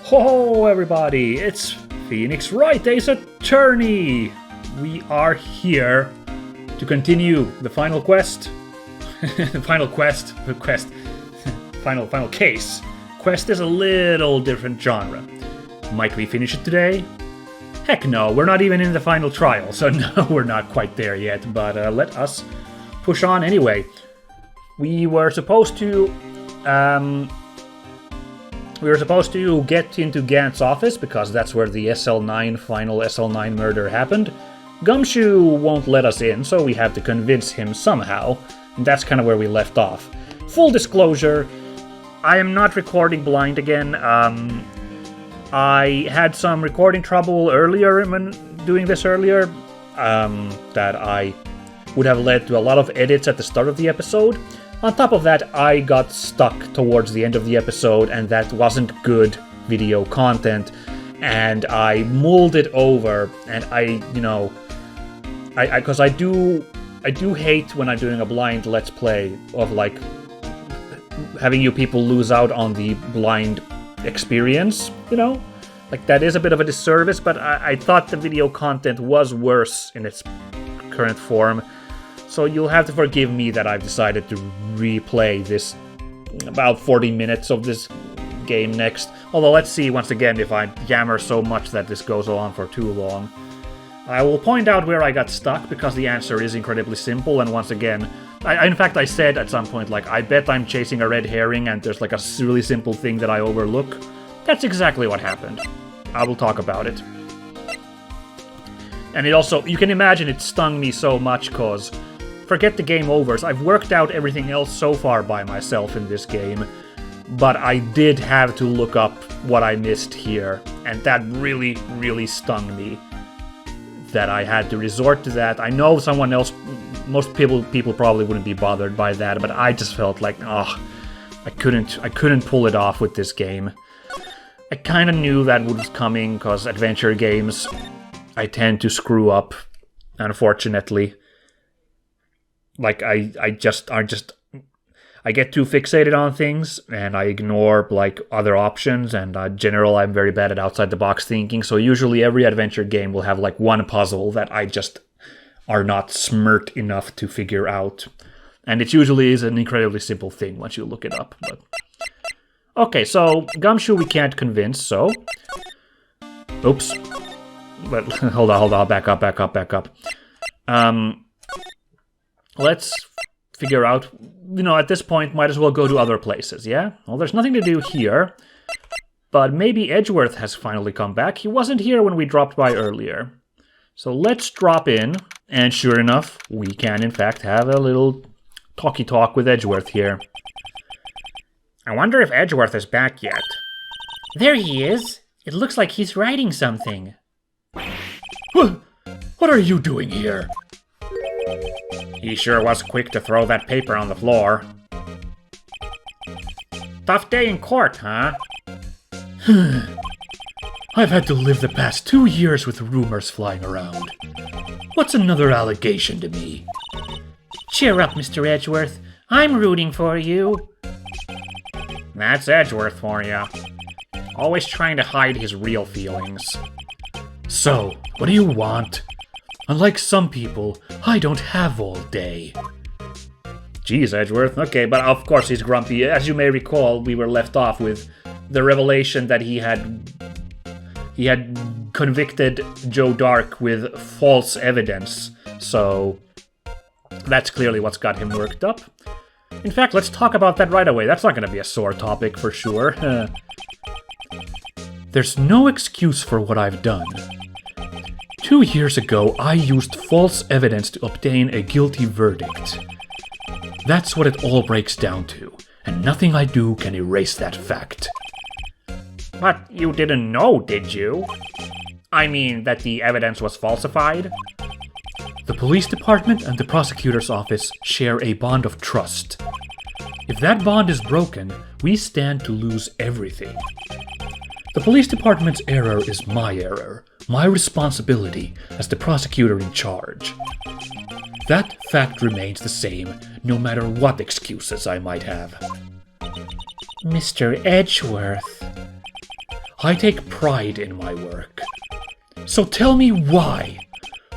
Ho everybody, it's Phoenix Wright, Ace Attorney! We are here to continue the final quest. Final case. Quest is a little different genre. Might we finish it today? Heck no, we're not even in the final trial, so no, we're not quite there yet, but let us push on anyway. We were supposed to get into Gant's office, because that's where the final SL9 murder happened. Gumshoe won't let us in, so we have to convince him somehow, and that's kind of where we left off. Full disclosure, I am not recording blind again. I had some recording trouble earlier when doing this earlier, that I would have led to a lot of edits at the start of the episode. On top of that, I got stuck towards the end of the episode, and that wasn't good video content, and I mulled it over, and because I do hate when I'm doing a blind Let's Play of, like, having you people lose out on the blind experience, Like, that is a bit of a disservice, but I thought the video content was worse in its current form. So you'll have to forgive me that I've decided to replay this about 40 minutes of this game next. Although let's see once again if I yammer so much that this goes on for too long. I will point out where I got stuck, because the answer is incredibly simple, and once again, in fact I said at some point, like, I bet I'm chasing a red herring and there's like a really simple thing that I overlook. That's exactly what happened. I will talk about it. And it also, you can imagine it stung me so much, cause forget the game overs. I've worked out everything else so far by myself in this game, but I did have to look up what I missed here, and that really, really stung me that I had to resort to that. I know someone else, most people probably wouldn't be bothered by that, but I just felt like, I couldn't pull it off with this game. I kind of knew that was coming, because adventure games, I tend to screw up, unfortunately. Like, I get too fixated on things, and I ignore, like, other options, and in general, I'm very bad at outside-the-box thinking, so usually every adventure game will have, like, one puzzle that I just are not smart enough to figure out. And it usually is an incredibly simple thing once you look it up, but... Okay, so, Gumshoe we can't convince, so... Oops. But, hold on, back up. Let's figure out, at this point, might as well go to other places, yeah? Well, there's nothing to do here, but maybe Edgeworth has finally come back. He wasn't here when we dropped by earlier. So let's drop in, and sure enough, we can, in fact, have a little talky talk with Edgeworth here. I wonder if Edgeworth is back yet. There he is. It looks like he's writing something. What are you doing here? He sure was quick to throw that paper on the floor. Tough day in court, huh? I've had to live the past 2 years with rumors flying around. What's another allegation to me? Cheer up, Mr. Edgeworth. I'm rooting for you. That's Edgeworth for you. Always trying to hide his real feelings. So, what do you want? Unlike some people, I don't have all day. Geez, Edgeworth. Okay, but of course he's grumpy. As you may recall, we were left off with the revelation that he had convicted Joe Dark with false evidence. So, that's clearly what's got him worked up. In fact, let's talk about that right away. That's not going to be a sore topic for sure. There's no excuse for what I've done. 2 years ago, I used false evidence to obtain a guilty verdict. That's what it all breaks down to, and nothing I do can erase that fact. But you didn't know, did you? I mean, that the evidence was falsified? The police department and the prosecutor's office share a bond of trust. If that bond is broken, we stand to lose everything. The police department's error is my error, my responsibility as the prosecutor in charge. That fact remains the same, no matter what excuses I might have. Mr. Edgeworth. I take pride in my work. So tell me why?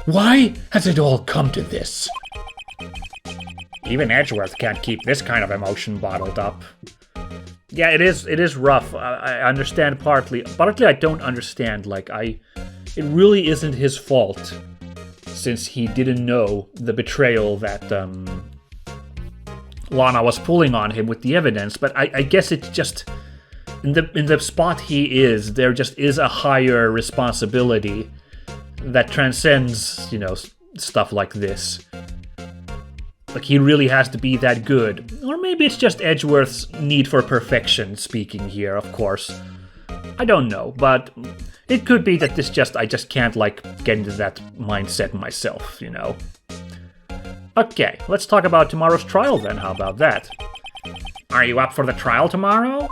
Why has it all come to this? Even Edgeworth can't keep this kind of emotion bottled up. Yeah, it is rough. I understand partly. Partly I don't understand. It really isn't his fault, since he didn't know the betrayal that Lana was pulling on him with the evidence. But I guess it's just in the spot he is, there just is a higher responsibility that transcends, stuff like this. Like, he really has to be that good. Or maybe it's just Edgeworth's need for perfection speaking here, of course. I don't know, but it could be that I just can't, get into that mindset myself, Okay, let's talk about tomorrow's trial then, how about that? Are you up for the trial tomorrow?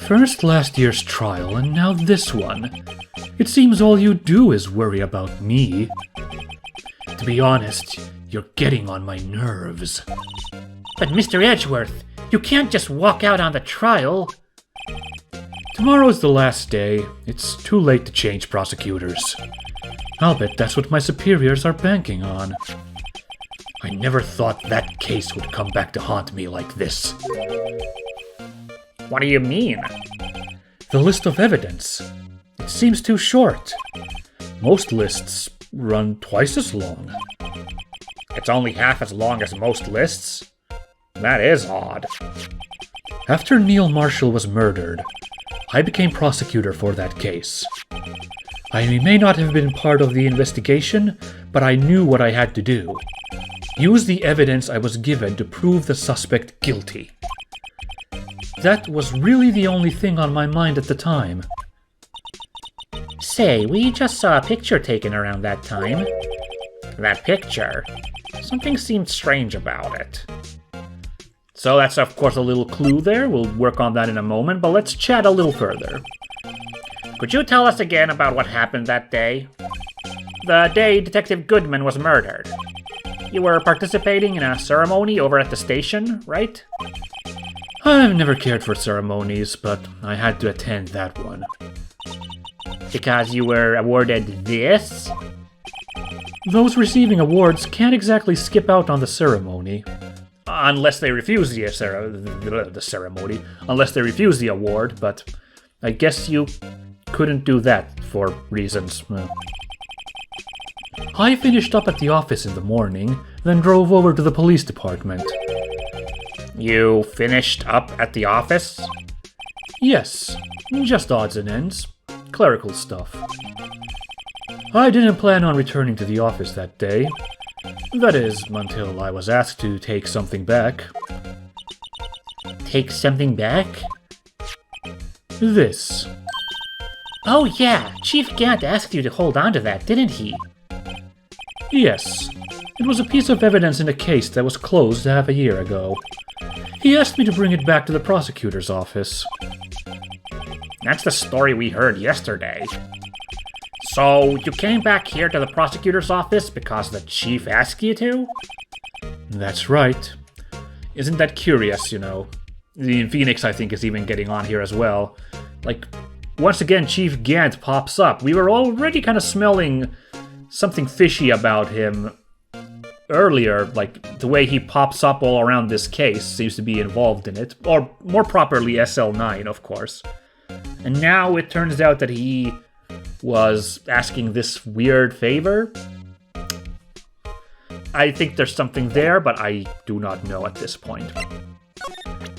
First last year's trial, and now this one. It seems all you do is worry about me. To be honest, you're getting on my nerves. But Mr. Edgeworth, you can't just walk out on the trial. Tomorrow's the last day. It's too late to change prosecutors. I'll bet that's what my superiors are banking on. I never thought that case would come back to haunt me like this. What do you mean? The list of evidence. It seems too short. Most lists run twice as long. It's only half as long as most lists? That is odd. After Neil Marshall was murdered, I became prosecutor for that case. I may not have been part of the investigation, but I knew what I had to do. Use the evidence I was given to prove the suspect guilty. That was really the only thing on my mind at the time. Say, we just saw a picture taken around that time. That picture? Something seemed strange about it. So that's of course a little clue there. We'll work on that in a moment, but let's chat a little further. Could you tell us again about what happened that day? The day Detective Goodman was murdered. You were participating in a ceremony over at the station, right? I've never cared for ceremonies, but I had to attend that one. Because you were awarded this? Those receiving awards can't exactly skip out on the ceremony. Unless they refuse the ceremony. Unless they refuse the award, but I guess you couldn't do that for reasons. I finished up at the office in the morning, then drove over to the police department. You finished up at the office? Yes, just odds and ends. Clerical stuff. I didn't plan on returning to the office that day. That is, until I was asked to take something back. Take something back? This. Oh yeah, Chief Gant asked you to hold on to that, didn't he? Yes. It was a piece of evidence in a case that was closed half a year ago. He asked me to bring it back to the prosecutor's office. That's the story we heard yesterday. So, you came back here to the prosecutor's office because the chief asked you to? That's right. Isn't that curious, The Phoenix, I think, is even getting on here as well. Once again, Chief Gant pops up. We were already kind of smelling something fishy about him earlier. The way he pops up all around this case seems to be involved in it. Or, more properly, SL9, of course. And now it turns out that he was asking this weird favor. I think there's something there, but I do not know at this point.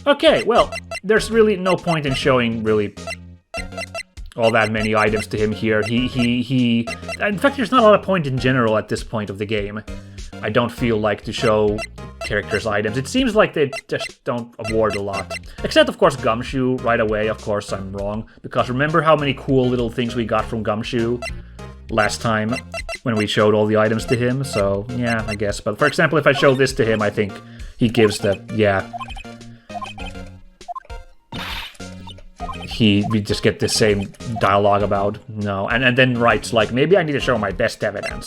Okay, well, there's really no point in showing really all that many items to him here. In fact, there's not a lot of point in general at this point of the game. I don't feel like to show characters' items. It seems like they just don't award a lot. Except, of course, Gumshoe right away. Of course, I'm wrong. Because remember how many cool little things we got from Gumshoe last time when we showed all the items to him? So, yeah, I guess. But, for example, if I show this to him, I think he gives the, yeah. We just get the same dialogue about, no. And then Wright's like, maybe I need to show my best evidence.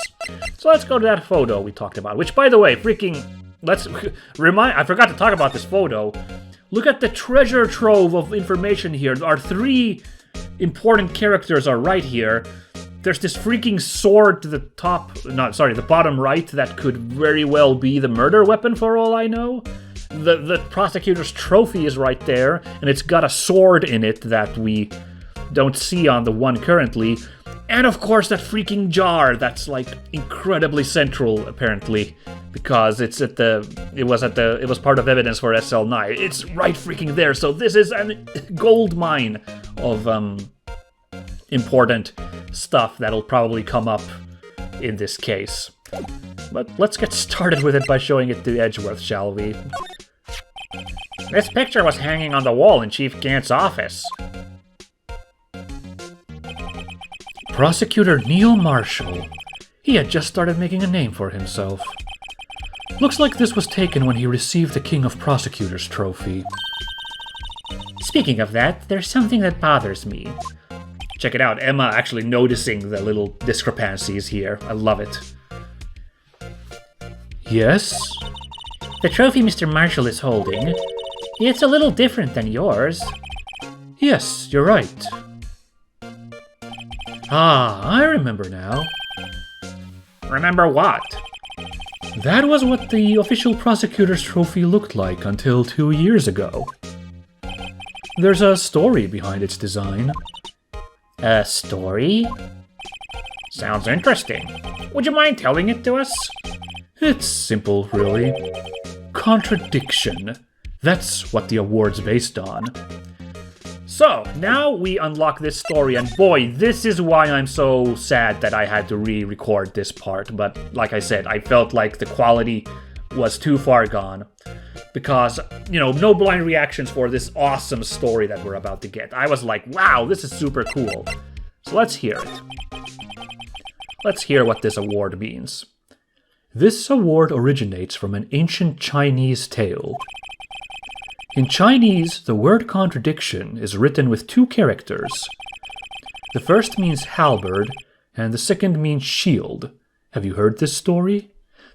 So let's go to that photo we talked about. Which, by the way, freaking... I forgot to talk about this photo. Look at the treasure trove of information here. Our 3 important characters are right here. There's this freaking sword to the the bottom right that could very well be the murder weapon for all I know. The prosecutor's trophy is right there, and it's got a sword in it that we don't see on the one currently. And of course that freaking jar that's like incredibly central apparently, because it was part of evidence for SL9. It's right freaking there. So this is a gold mine of important stuff that'll probably come up in this case. But let's get started with it by showing it to Edgeworth, shall we? This picture was hanging on the wall in Chief Gant's office. Prosecutor Neil Marshall. He had just started making a name for himself. Looks like this was taken when he received the King of Prosecutors trophy. Speaking of that, there's something that bothers me. Check it out, Emma actually noticing the little discrepancies here. I love it. Yes? The trophy Mr. Marshall is holding, it's a little different than yours. Yes, you're right. Ah, I remember now. Remember what? That was what the official prosecutor's trophy looked like until 2 years ago. There's a story behind its design. A story? Sounds interesting. Would you mind telling it to us? It's simple, really. Contradiction. That's what the award's based on. So, now we unlock this story, and boy, this is why I'm so sad that I had to re-record this part. But like I said, I felt like the quality was too far gone. Because, no blind reactions for this awesome story that we're about to get. I was like, wow, this is super cool. So let's hear it. Let's hear what this award means. This award originates from an ancient Chinese tale. In Chinese, the word contradiction is written with 2 characters. The first means halberd, and the second means shield. Have you heard this story?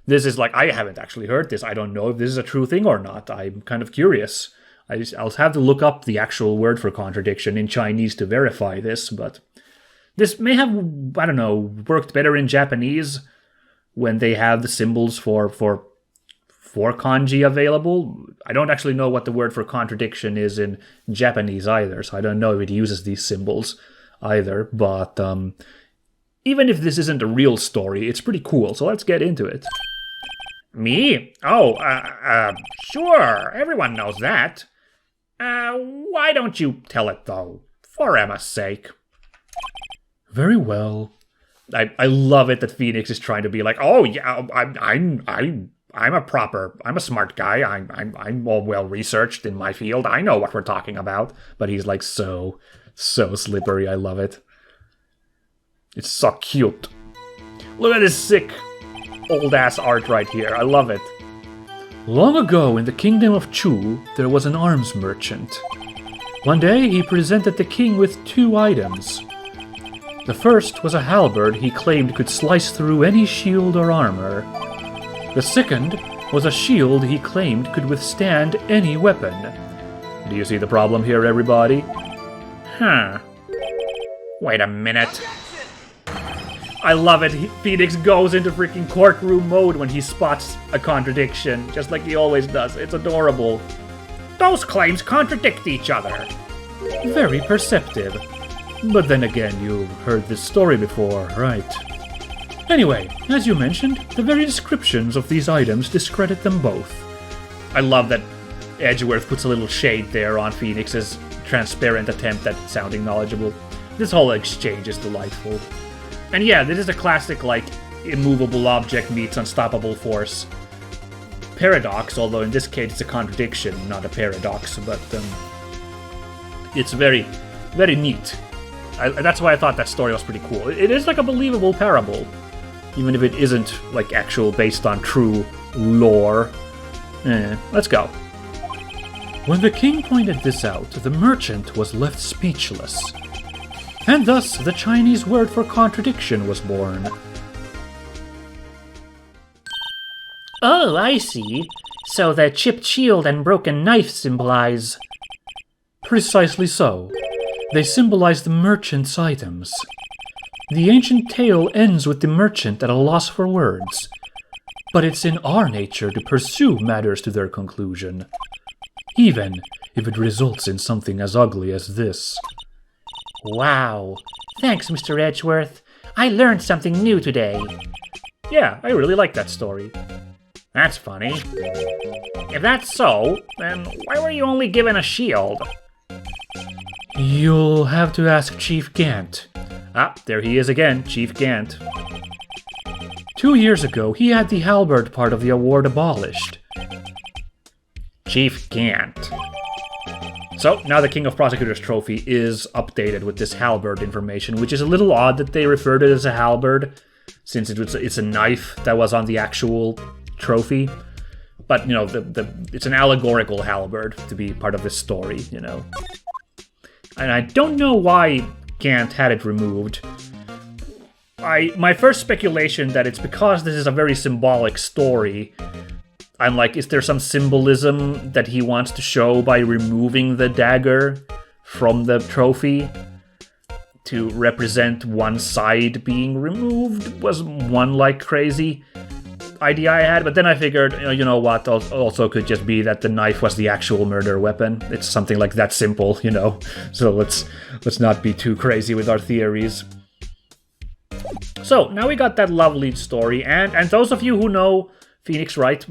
This is I haven't actually heard this. I don't know if this is a true thing or not. I'm kind of curious. I'll have to look up the actual word for contradiction in Chinese to verify this, but this may have, I don't know, worked better in Japanese when they have the symbols for kanji available. I don't actually know what the word for contradiction is in Japanese either, so I don't know if it uses these symbols either, but even if this isn't a real story, it's pretty cool, so let's get into it. Me? Oh, sure, everyone knows that. Why don't you tell it, though? For Emma's sake. Very well. I love it that Phoenix is trying to be like, oh, yeah, I'm a smart guy. I'm all well researched in my field. I know what we're talking about. But he's like so slippery. I love it. It's so cute. Look at this sick old ass art right here. I love it. Long ago in the kingdom of Chu, there was an arms merchant. One day he presented the king with 2 items. The first was a halberd he claimed could slice through any shield or armor. The second was a shield he claimed could withstand any weapon. Do you see the problem here, everybody? Huh. Wait a minute. I love it. Phoenix goes into freaking courtroom mode when he spots a contradiction, just like he always does. It's adorable. Those claims contradict each other. Very perceptive. But then again, you've heard this story before, right? Anyway, as you mentioned, the very descriptions of these items discredit them both. I love that Edgeworth puts a little shade there on Phoenix's transparent attempt at sounding knowledgeable. This whole exchange is delightful. And yeah, this is a classic, immovable object meets unstoppable force paradox, although in this case it's a contradiction, not a paradox, but it's very, very neat. That's why I thought that story was pretty cool. It is like a believable parable, even if it isn't actual based on true lore. Let's go. When the king pointed this out, the merchant was left speechless. And thus the Chinese word for contradiction was born. Oh, I see. So the chipped shield and broken knife symbolize... Precisely so. They symbolize the merchant's items. The ancient tale ends with the merchant at a loss for words. But it's in our nature to pursue matters to their conclusion, even if it results in something as ugly as this. Wow. Thanks, Mr. Edgeworth. I learned something new today. Yeah, I really like that story. That's funny. If that's so, then why were you only given a shield? You'll have to ask Chief Gant. Ah, there he is again, Chief Gant. 2 years ago, he had the halberd part of the award abolished. Chief Gant. So, now the King of Prosecutors trophy is updated with this halberd information, which is a little odd that they referred to it as a halberd, since it's a knife that was on the actual trophy. But, you know, it's an allegorical halberd to be part of this story, you know. And I don't know why Gant had it removed. My first speculation that it's because this is a very symbolic story. I'm like, is there some symbolism that he wants to show by removing the dagger from the trophy to represent one side being removed? Was one, like, crazy idea I had, but then I figured, you know what, also could just be that the knife was the actual murder weapon. It's something like that simple, you know. So let's not be too crazy with our theories. So now we got that lovely story, and those of you who know Phoenix Wright,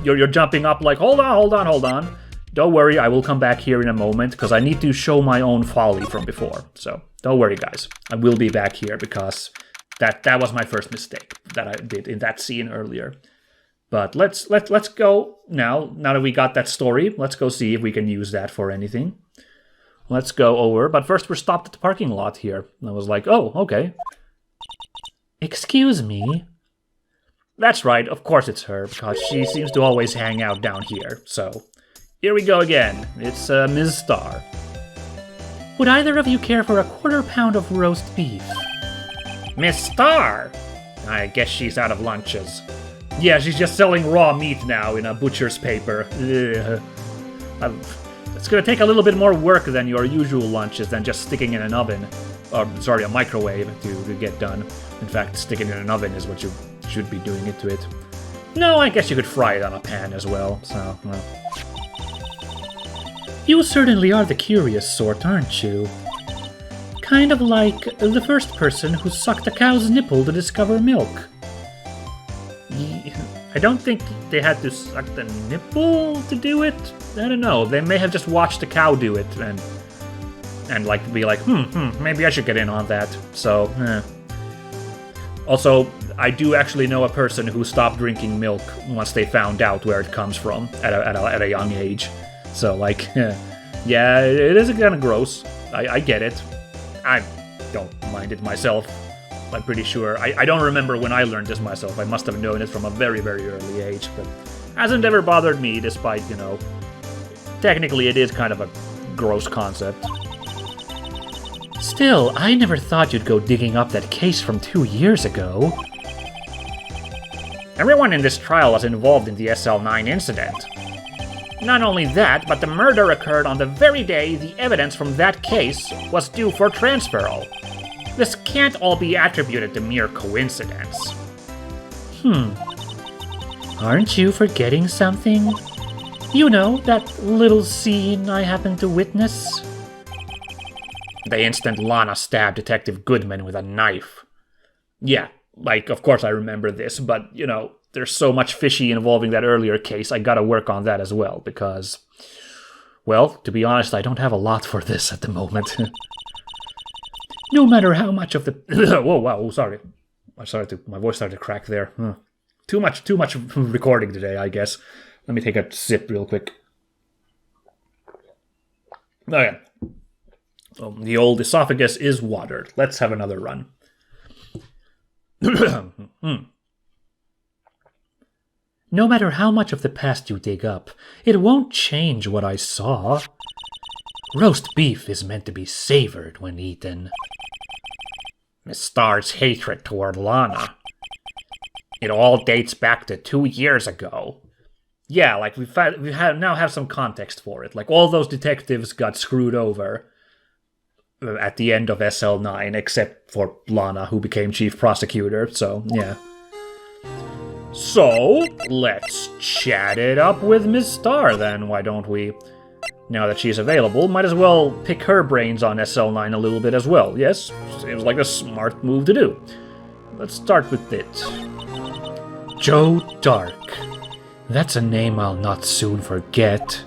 you're jumping up like, hold on. Don't worry, I will come back here in a moment because I need to show my own folly from before. So don't worry, guys, I will be back here because that was my first mistake that I did in that scene earlier. But let's go now that we got that story. Let's go see if we can use that for anything. Let's go over, but first we're stopped at the parking lot here. And I was like, oh, okay. Excuse me? That's right, of course it's her, because she seems to always hang out down here. So, here we go again. It's Ms. Starr. Would either of you care for a 1/4 pound of roast beef? Miss Starr? I guess she's out of lunches. Yeah, she's just selling raw meat now in a butcher's paper. It's gonna take a little bit more work than your usual lunches than just sticking in an oven. Or, sorry, a microwave to get done. In fact, sticking in an oven is what you should be doing it to it. No, I guess you could fry it on a pan as well, so, well. You certainly are the curious sort, aren't you? Kind of like the first person who sucked a cow's nipple to discover milk. I don't think they had to suck the nipple to do it. I don't know. They may have just watched a cow do it and like be like, maybe I should get in on that. So, Also, I do actually know a person who stopped drinking milk once they found out where it comes from at a young age. So, like, yeah, it is kind of gross. I get it. I don't mind it myself. I'm pretty sure. I don't remember when I learned this myself. I must have known it from a very, very early age, but hasn't ever bothered me, despite, you know, technically it is kind of a gross concept. Still, I never thought you'd go digging up that case from 2 years ago. Everyone in this trial was involved in the SL9 incident. Not only that, but the murder occurred on the very day the evidence from that case was due for transferal. This can't all be attributed to mere coincidence. Aren't you forgetting something? You know, that little scene I happened to witness? The instant Lana stabbed Detective Goodman with a knife. Yeah, like, of course I remember this, but, you know, there's so much fishy involving that earlier case, I gotta work on that as well, because, well, to be honest, I don't have a lot for this at the moment. No matter how much of the... Whoa, wow, sorry. My voice started to crack there. Too much recording today, I guess. Let me take a sip real quick. Okay. So the old esophagus is watered. Let's have another run. No matter how much of the past you dig up, it won't change what I saw. Roast beef is meant to be savored when eaten. Miss Starr's hatred toward Lana. It all dates back to 2 years ago. yeah, like now have some context for it. Like all those detectives got screwed over at the end of SL9, except for Lana, who became chief prosecutor. So yeah. So let's chat it up with Ms. Starr then. Why don't we? Now that she's available, might as well pick her brains on SL9 a little bit as well. Yes, seems like a smart move to do. Let's start with it. Joe Dark. That's a name I'll not soon forget.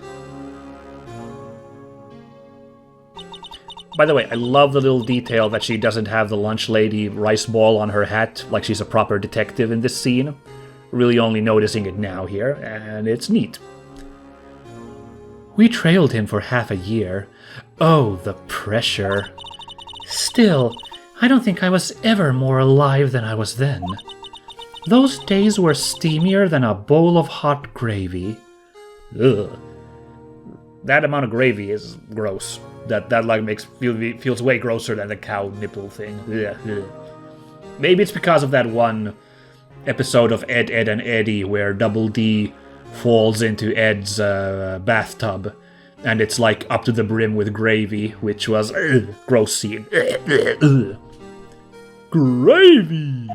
By the way, I love the little detail that she doesn't have the lunch lady rice ball on her hat, like she's a proper detective in this scene. Really only noticing it now here, and it's neat. We trailed him for half a year. Oh, the pressure. Still, I don't think I was ever more alive than I was then. Those days were steamier than a bowl of hot gravy. Ugh. That amount of gravy is gross. That like feels way grosser than the cow nipple thing. Ugh. Maybe it's because of that one episode of Ed, Ed, and Eddie where Double D falls into Ed's bathtub, and it's like up to the brim with gravy, which was gross scene. Gravy!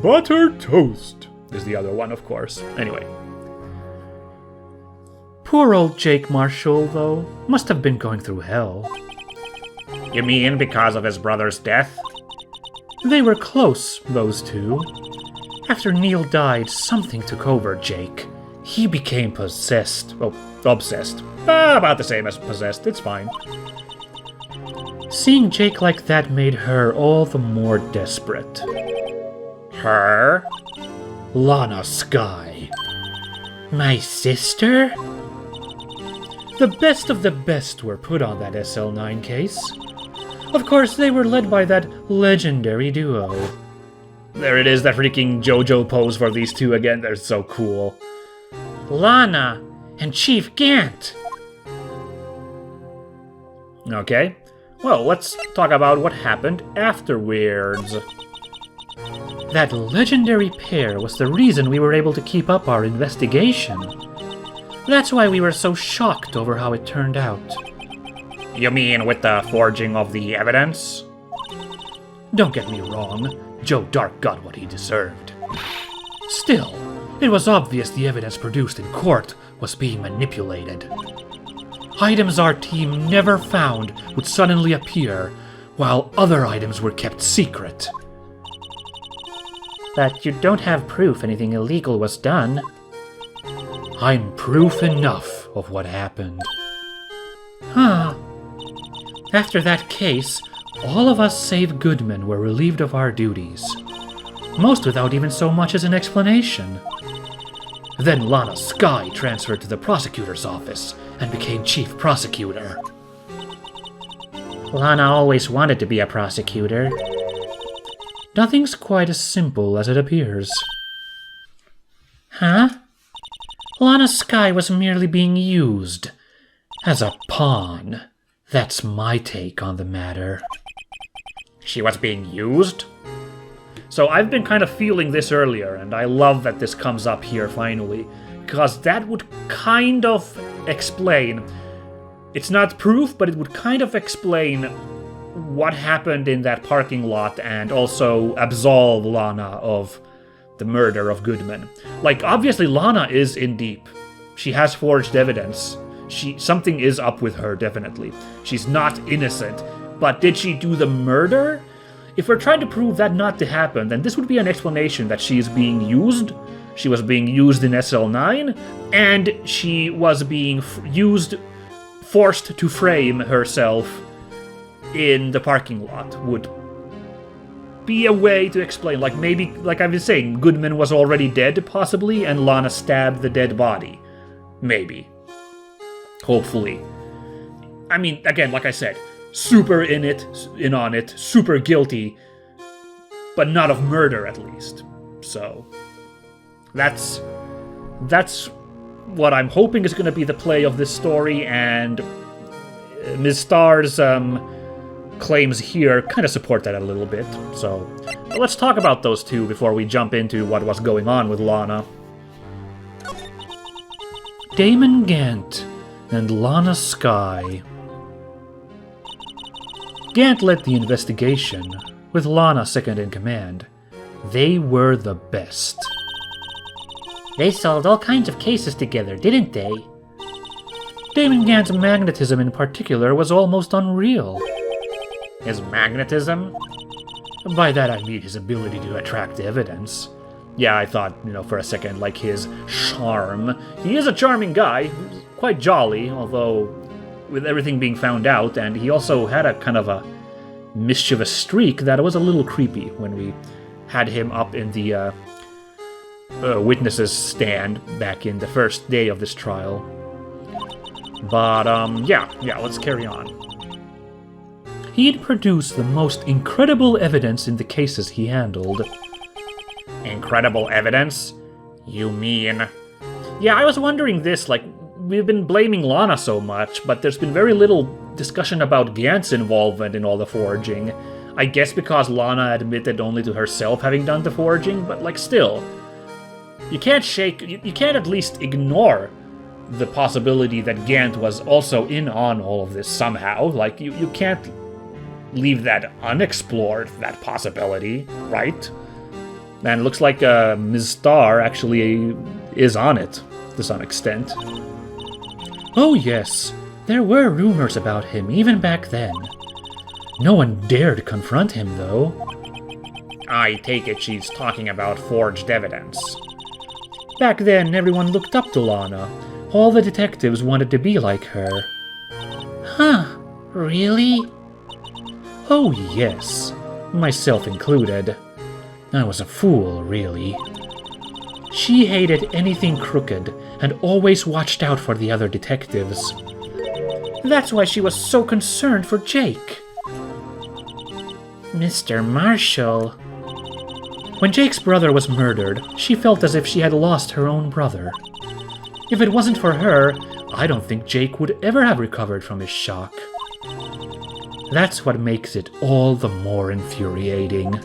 Buttered toast is the other one, of course. Anyway. Poor old Jake Marshall, though, must have been going through hell. You mean because of his brother's death? They were close, those two. After Neil died, something took over Jake. He became possessed. Oh, obsessed. About the same as possessed, it's fine. Seeing Jake like that made her all the more desperate. Her? Lana Skye. My sister? The best of the best were put on that SL9 case. Of course, they were led by that legendary duo. There it is, that freaking JoJo pose for these two again. They're so cool. Lana and Chief Gant. Okay, well, let's talk about what happened afterwards. That legendary pair was the reason we were able to keep up our investigation. That's why we were so shocked over how it turned out. You mean with the forging of the evidence? Don't get me wrong, Joe Dark got what he deserved. Still, it was obvious the evidence produced in court was being manipulated. Items our team never found would suddenly appear, while other items were kept secret. But you don't have proof anything illegal was done. I'm proof enough of what happened. Huh. After that case, all of us save Goodman were relieved of our duties. Most without even so much as an explanation. Then Lana Skye transferred to the prosecutor's office and became chief prosecutor. Lana always wanted to be a prosecutor. Nothing's quite as simple as it appears. Huh? Lana Skye was merely being used as a pawn. That's my take on the matter. She was being used? So I've been kind of feeling this earlier, and I love that this comes up here finally, because that would kind of explain, it's not proof, but it would kind of explain what happened in that parking lot and also absolve Lana of the murder of Goodman. Like, obviously Lana is in deep. She has forged evidence. Something is up with her, definitely. She's not innocent. But did she do the murder? If we're trying to prove that not to happen, then this would be an explanation that she is being used. She was being used in SL9, and she was being forced to frame herself in the parking lot. Would be a way to explain. Like, maybe, like I was saying, Goodman was already dead, possibly, and Lana stabbed the dead body. Maybe. Hopefully. I mean, again, like I said, super in on it, super guilty, but not of murder, at least. So, that's what I'm hoping is going to be the play of this story, and Ms. Starr's claims here kind of support that a little bit. So let's talk about those two before we jump into what was going on with Lana. Damon Gant and Lana Skye. Gant led the investigation, with Lana second in command. They were the best. They solved all kinds of cases together, didn't they? Damon Gant's magnetism in particular was almost unreal. His magnetism? By that I mean his ability to attract evidence. Yeah, I thought, for a second, like his charm. He is a charming guy, quite jolly, although with everything being found out, and he also had a kind of a mischievous streak that was a little creepy when we had him up in the witnesses stand back in the first day of this trial. But, yeah, let's carry on. He'd produced the most incredible evidence in the cases he handled. Incredible evidence? You mean? Yeah, I was wondering this, like, we've been blaming Lana so much, but there's been very little discussion about Gant's involvement in all the forging. I guess because Lana admitted only to herself having done the forging, but, like, still. You can't at least ignore the possibility that Gant was also in on all of this somehow. Like, you can't leave that unexplored, that possibility, right? And it looks like Ms. Starr actually is on it, to some extent. Oh yes, there were rumors about him even back then. No one dared confront him, though. I take it she's talking about forged evidence. Back then, everyone looked up to Lana. All the detectives wanted to be like her. Huh, really? Oh yes, myself included. I was a fool, really. She hated anything crooked and always watched out for the other detectives. That's why she was so concerned for Jake. Mr. Marshall. When Jake's brother was murdered, she felt as if she had lost her own brother. If it wasn't for her, I don't think Jake would ever have recovered from his shock. That's what makes it all the more infuriating.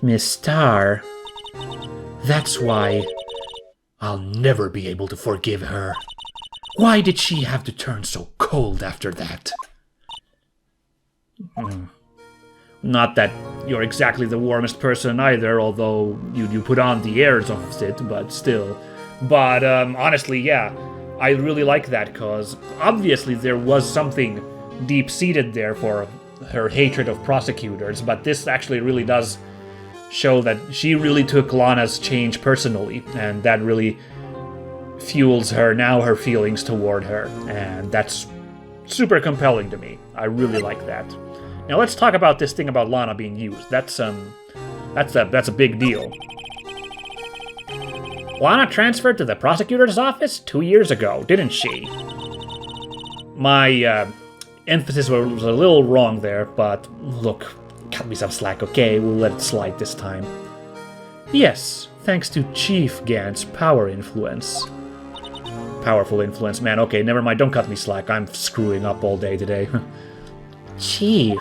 Miss Starr. That's why I'll never be able to forgive her. Why did she have to turn so cold after that? Not that you're exactly the warmest person either, although you put on the airs of it, but still. But honestly, yeah, I really like that, because obviously there was something deep-seated there for her hatred of prosecutors, but this actually really does show that she really took Lana's change personally, and that really fuels her feelings toward her, and that's super compelling to me. I really like that. Now let's talk about this thing about Lana being used. That's a big deal. Lana transferred to the prosecutor's office 2 years ago, didn't she? My emphasis was a little wrong there, but look, cut me some slack, okay? We'll let it slide this time. Yes, thanks to Chief Gant's power influence. Powerful influence, man. Okay, never mind, don't cut me slack. I'm screwing up all day today. Chief.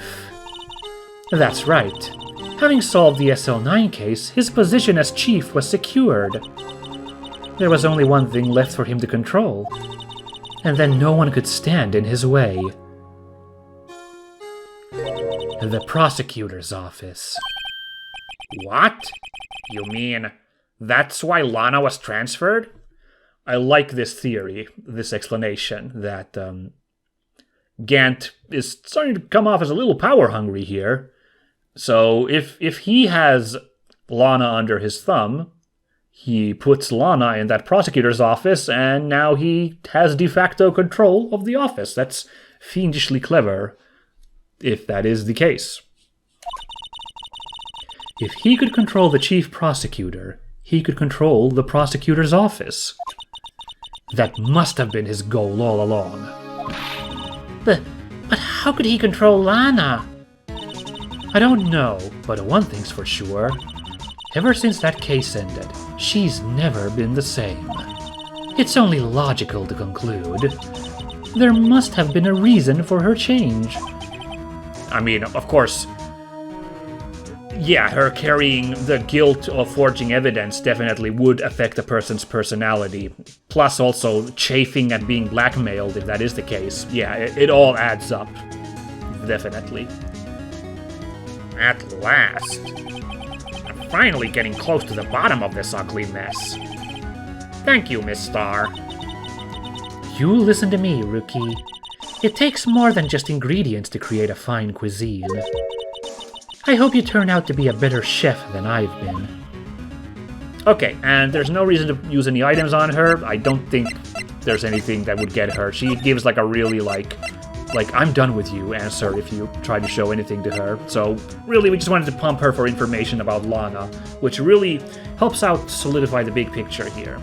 That's right. Having solved the SL9 case, his position as chief was secured. There was only one thing left for him to control, and then no one could stand in his way. The prosecutor's office. What? You mean that's why Lana was transferred? I like this theory, this explanation, that Gant is starting to come off as a little power-hungry here. So if he has Lana under his thumb, he puts Lana in that prosecutor's office, and now he has de facto control of the office. That's fiendishly clever, if that is the case. If he could control the chief prosecutor, he could control the prosecutor's office. That must have been his goal all along. But how could he control Lana? I don't know, but one thing's for sure. Ever since that case ended, she's never been the same. It's only logical to conclude. There must have been a reason for her change. I mean, of course, yeah, her carrying the guilt of forging evidence definitely would affect a person's personality. Plus also chafing at being blackmailed, if that is the case. Yeah, it all adds up. Definitely. At last. I'm finally getting close to the bottom of this ugly mess. Thank you, Miss Star. You listen to me, Rookie. It takes more than just ingredients to create a fine cuisine. I hope you turn out to be a better chef than I've been. Okay, and there's no reason to use any items on her. I don't think there's anything that would get her. She gives like a really like I'm done with you answer if you try to show anything to her. So really we just wanted to pump her for information about Lana, which really helps out solidify the big picture here.